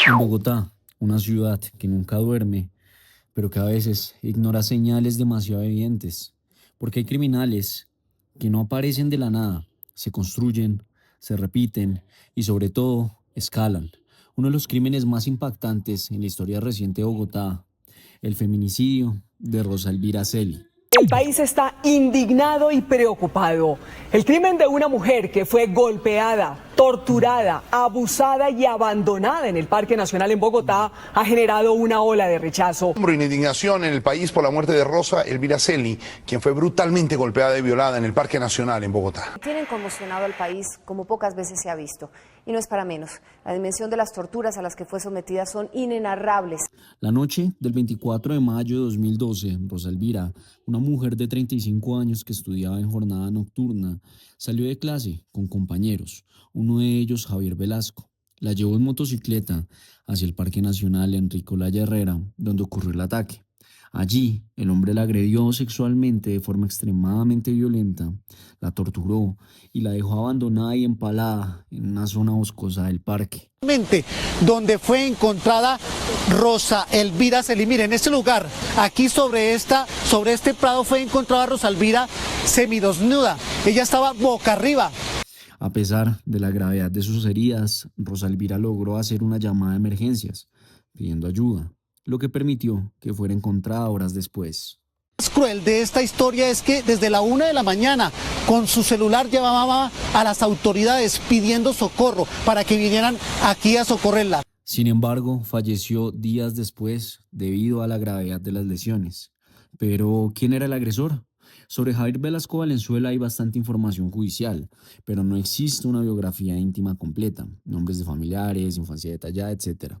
En Bogotá, una ciudad que nunca duerme, pero que a veces ignora señales demasiado evidentes, porque hay criminales que no aparecen de la nada, se construyen, se repiten y sobre todo escalan. Uno de los crímenes más impactantes en la historia reciente de Bogotá, el feminicidio de Rosa Elvira Celi. El país está indignado y preocupado. El crimen de una mujer que fue golpeada, torturada, abusada y abandonada en el Parque Nacional en Bogotá ha generado una ola de rechazo. Indignación en el país por la muerte de Rosa Elvira Celi, quien fue brutalmente golpeada y violada en el Parque Nacional en Bogotá. Tienen conmocionado al país como pocas veces se ha visto. Y no es para menos. La dimensión de las torturas a las que fue sometida son inenarrables. La noche del 24 de mayo de 2012, Rosa Elvira, una mujer de 35 años que estudiaba en jornada nocturna, salió de clase con compañeros, uno de ellos Javier Velasco. La llevó en motocicleta hacia el Parque Nacional Enrique Olaya Herrera, donde ocurrió el ataque. Allí, el hombre la agredió sexualmente de forma extremadamente violenta, la torturó y la dejó abandonada y empalada en una zona boscosa del parque. Donde fue encontrada Rosa Elvira Celi. Mire, en este lugar, aquí sobre este prado fue encontrada Rosa Elvira semidesnuda. Ella estaba boca arriba. A pesar de la gravedad de sus heridas, Rosa Elvira logró hacer una llamada de emergencias, pidiendo ayuda, lo que permitió que fuera encontrada horas después. Lo más cruel de esta historia es que desde la 1 de la mañana con su celular llamaba a las autoridades pidiendo socorro para que vinieran aquí a socorrerla. Sin embargo, falleció días después debido a la gravedad de las lesiones. Pero, ¿quién era el agresor? Sobre Javier Velasco Valenzuela hay bastante información judicial, pero no existe una biografía íntima completa, nombres de familiares, infancia detallada, etc.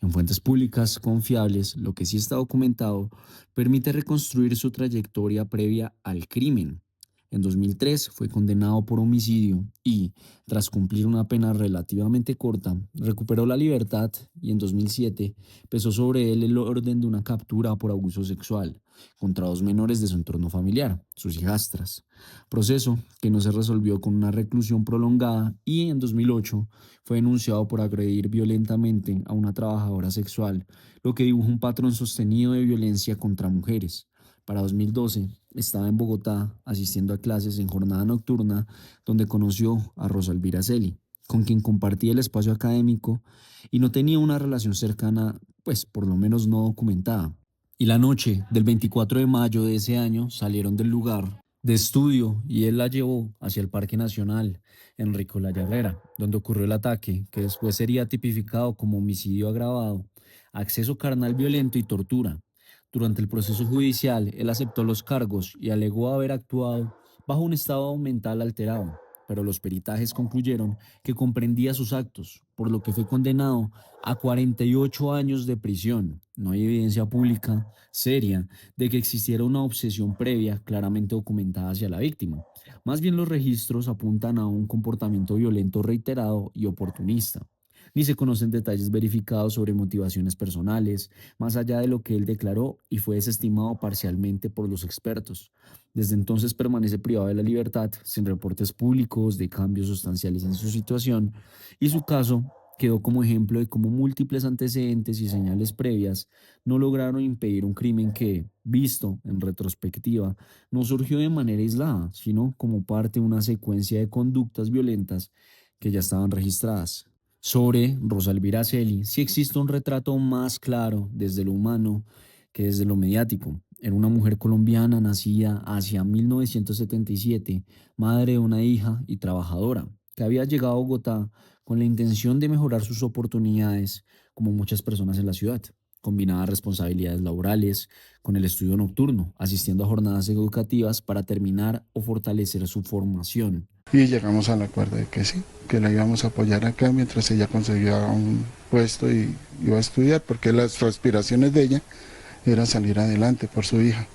En fuentes públicas confiables, lo que sí está documentado permite reconstruir su trayectoria previa al crimen. En 2003 fue condenado por homicidio y, tras cumplir una pena relativamente corta, recuperó la libertad y en 2007 pesó sobre él el orden de una captura por abuso sexual contra dos menores de su entorno familiar, sus hijastras. Proceso que no se resolvió con una reclusión prolongada y en 2008 fue denunciado por agredir violentamente a una trabajadora sexual, lo que dibuja un patrón sostenido de violencia contra mujeres. Para 2012 estaba en Bogotá asistiendo a clases en jornada nocturna donde conoció a Rosa Elvira Celi, con quien compartía el espacio académico y no tenía una relación cercana, pues por lo menos no documentada. Y la noche del 24 de mayo de ese año salieron del lugar de estudio y él la llevó hacia el Parque Nacional Enrique Olaya Herrera, donde ocurrió el ataque, que después sería tipificado como homicidio agravado, acceso carnal violento y tortura. Durante el proceso judicial, él aceptó los cargos y alegó haber actuado bajo un estado mental alterado, pero los peritajes concluyeron que comprendía sus actos, por lo que fue condenado a 48 años de prisión. No hay evidencia pública seria de que existiera una obsesión previa claramente documentada hacia la víctima. Más bien los registros apuntan a un comportamiento violento reiterado y oportunista. Ni se conocen detalles verificados sobre motivaciones personales, más allá de lo que él declaró y fue desestimado parcialmente por los expertos. Desde entonces permanece privado de la libertad, sin reportes públicos de cambios sustanciales en su situación, y su caso quedó como ejemplo de cómo múltiples antecedentes y señales previas no lograron impedir un crimen que, visto en retrospectiva, no surgió de manera aislada, sino como parte de una secuencia de conductas violentas que ya estaban registradas. Sobre Rosa Elvira Celi, sí existe un retrato más claro desde lo humano que desde lo mediático. Era una mujer colombiana nacida hacia 1977, madre de una hija y trabajadora, que había llegado a Bogotá con la intención de mejorar sus oportunidades, como muchas personas en la ciudad. Combinaba responsabilidades laborales con el estudio nocturno, asistiendo a jornadas educativas para terminar o fortalecer su formación. Y llegamos al acuerdo de que sí, que la íbamos a apoyar acá mientras ella conseguía un puesto y iba a estudiar, porque las aspiraciones de ella era salir adelante por su hija.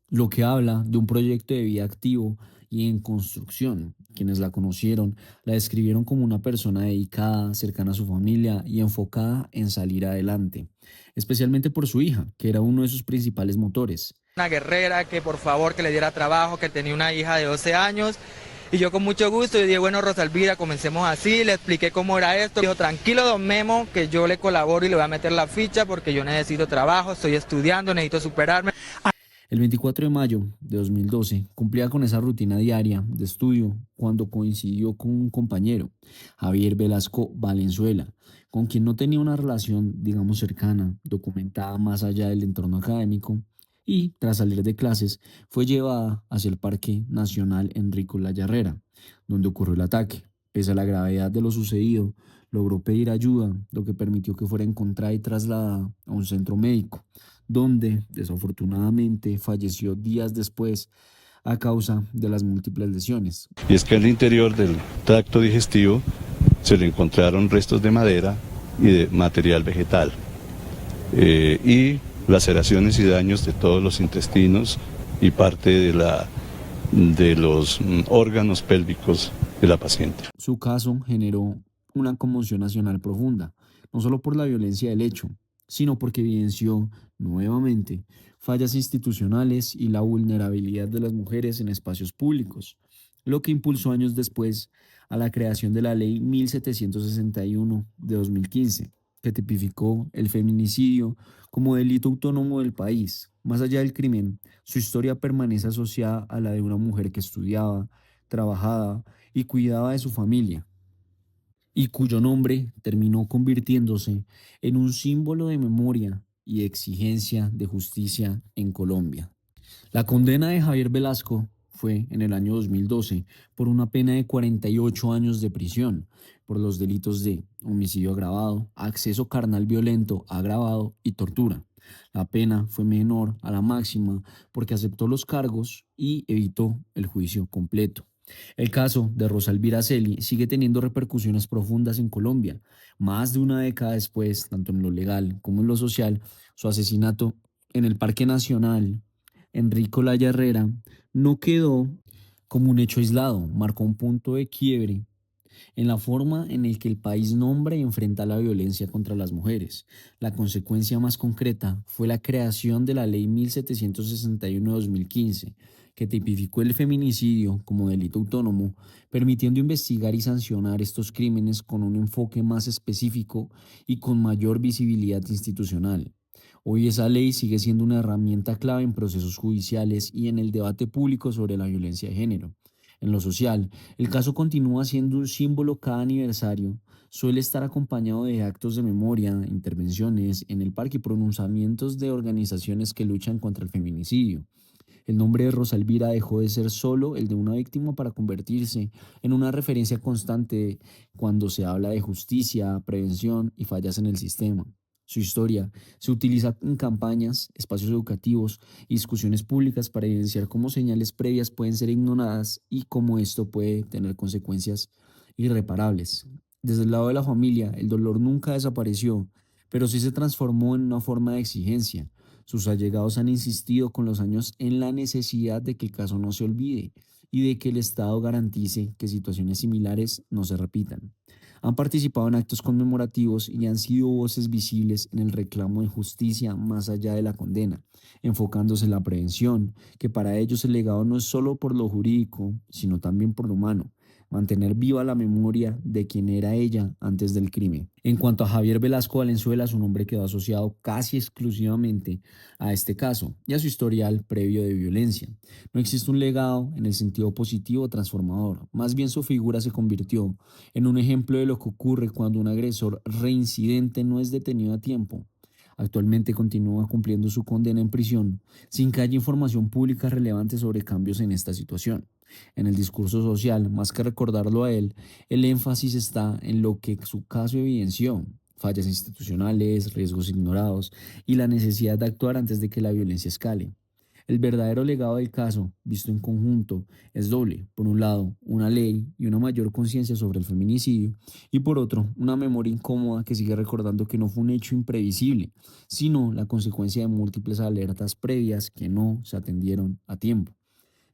Lo que habla de un proyecto de vida activo y en construcción. Quienes la conocieron la describieron como una persona dedicada, cercana a su familia y enfocada en salir adelante, especialmente por su hija, que era uno de sus principales motores. Una guerrera que por favor que le diera trabajo, que tenía una hija de 12 años Y yo con mucho gusto, yo dije, bueno, Rosalvira, comencemos así, le expliqué cómo era esto. Dijo, tranquilo, don Memo, que yo le colaboro y le voy a meter la ficha porque yo necesito trabajo, estoy estudiando, necesito superarme. El 24 de mayo de 2012 cumplía con esa rutina diaria de estudio cuando coincidió con un compañero, Javier Velasco Valenzuela, con quien no tenía una relación, digamos, cercana, documentada más allá del entorno académico, y, tras salir de clases, fue llevada hacia el Parque Nacional Enrico Laya Herrera, donde ocurrió el ataque. Pese a la gravedad de lo sucedido, logró pedir ayuda, lo que permitió que fuera encontrada y trasladada a un centro médico, donde desafortunadamente falleció días después a causa de las múltiples lesiones. Y es que al interior del tracto digestivo se le encontraron restos de madera y de material vegetal y laceraciones y daños de todos los intestinos y parte de los órganos pélvicos de la paciente. Su caso generó una conmoción nacional profunda, no solo por la violencia del hecho, sino porque evidenció nuevamente fallas institucionales y la vulnerabilidad de las mujeres en espacios públicos, lo que impulsó años después a la creación de la Ley 1761 de 2015, que tipificó el feminicidio como delito autónomo del país. Más allá del crimen, su historia permanece asociada a la de una mujer que estudiaba, trabajaba y cuidaba de su familia, y cuyo nombre terminó convirtiéndose en un símbolo de memoria y exigencia de justicia en Colombia. La condena de Javier Velasco fue en el año 2012 por una pena de 48 años de prisión por los delitos de homicidio agravado, acceso carnal violento agravado y tortura. La pena fue menor a la máxima porque aceptó los cargos y evitó el juicio completo. El caso de Rosalvira Celi sigue teniendo repercusiones profundas en Colombia. Más de una década después, tanto en lo legal como en lo social, su asesinato en el Parque Nacional Enrico Laya Herrera no quedó como un hecho aislado, marcó un punto de quiebre en la forma en el que el país nombra y enfrenta la violencia contra las mujeres. La consecuencia más concreta fue la creación de la Ley 1761 de 2015, que tipificó el feminicidio como delito autónomo, permitiendo investigar y sancionar estos crímenes con un enfoque más específico y con mayor visibilidad institucional. Hoy esa ley sigue siendo una herramienta clave en procesos judiciales y en el debate público sobre la violencia de género. En lo social, el caso continúa siendo un símbolo cada aniversario. Suele estar acompañado de actos de memoria, intervenciones en el parque y pronunciamientos de organizaciones que luchan contra el feminicidio. El nombre de Rosalvira dejó de ser solo el de una víctima para convertirse en una referencia constante cuando se habla de justicia, prevención y fallas en el sistema. Su historia se utiliza en campañas, espacios educativos y discusiones públicas para evidenciar cómo señales previas pueden ser ignoradas y cómo esto puede tener consecuencias irreparables. Desde el lado de la familia, el dolor nunca desapareció, pero sí se transformó en una forma de exigencia. Sus allegados han insistido con los años en la necesidad de que el caso no se olvide y de que el Estado garantice que situaciones similares no se repitan. Han participado en actos conmemorativos y han sido voces visibles en el reclamo de justicia más allá de la condena, enfocándose en la prevención, que para ellos el legado no es solo por lo jurídico, sino también por lo humano. Mantener viva la memoria de quien era ella antes del crimen. En cuanto a Javier Velasco Valenzuela, su nombre quedó asociado casi exclusivamente a este caso y a su historial previo de violencia. No existe un legado en el sentido positivo o transformador, más bien su figura se convirtió en un ejemplo de lo que ocurre cuando un agresor reincidente no es detenido a tiempo. Actualmente continúa cumpliendo su condena en prisión sin que haya información pública relevante sobre cambios en esta situación. En el discurso social, más que recordarlo a él, el énfasis está en lo que su caso evidenció: fallas institucionales, riesgos ignorados y la necesidad de actuar antes de que la violencia escale. El verdadero legado del caso, visto en conjunto, es doble. Por un lado, una ley y una mayor conciencia sobre el feminicidio, y por otro, una memoria incómoda que sigue recordando que no fue un hecho imprevisible, sino la consecuencia de múltiples alertas previas que no se atendieron a tiempo.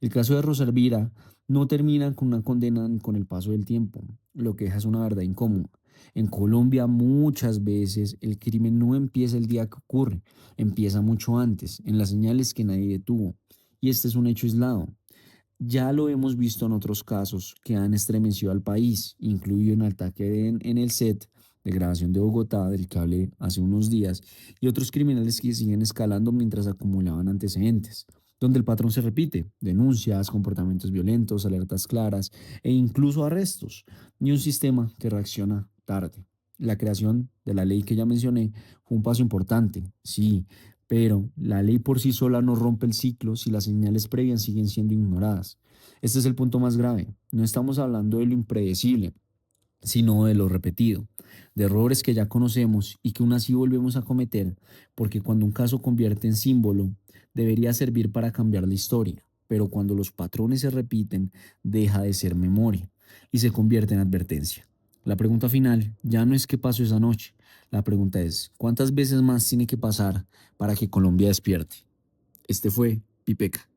El caso de Rosalvira no termina con una condena ni con el paso del tiempo, lo que deja es una verdad incómoda. En Colombia muchas veces el crimen no empieza el día que ocurre, empieza mucho antes, en las señales que nadie detuvo. Y este es un hecho aislado. Ya lo hemos visto en otros casos que han estremecido al país, incluido en el ataque en el set de grabación de Bogotá, del que hablé hace unos días, y otros criminales que siguen escalando mientras acumulaban antecedentes, donde el patrón se repite: denuncias, comportamientos violentos, alertas claras e incluso arrestos, y un sistema que reacciona tarde. La creación de la ley que ya mencioné fue un paso importante, sí, pero la ley por sí sola no rompe el ciclo si las señales previas siguen siendo ignoradas. Este es el punto más grave. No estamos hablando de lo impredecible, sino de lo repetido, de errores que ya conocemos y que aún así volvemos a cometer, porque cuando un caso convierte en símbolo, debería servir para cambiar la historia, pero cuando los patrones se repiten, deja de ser memoria y se convierte en advertencia. La pregunta final ya no es qué pasó esa noche, la pregunta es cuántas veces más tiene que pasar para que Colombia despierte. Este fue Pipeca.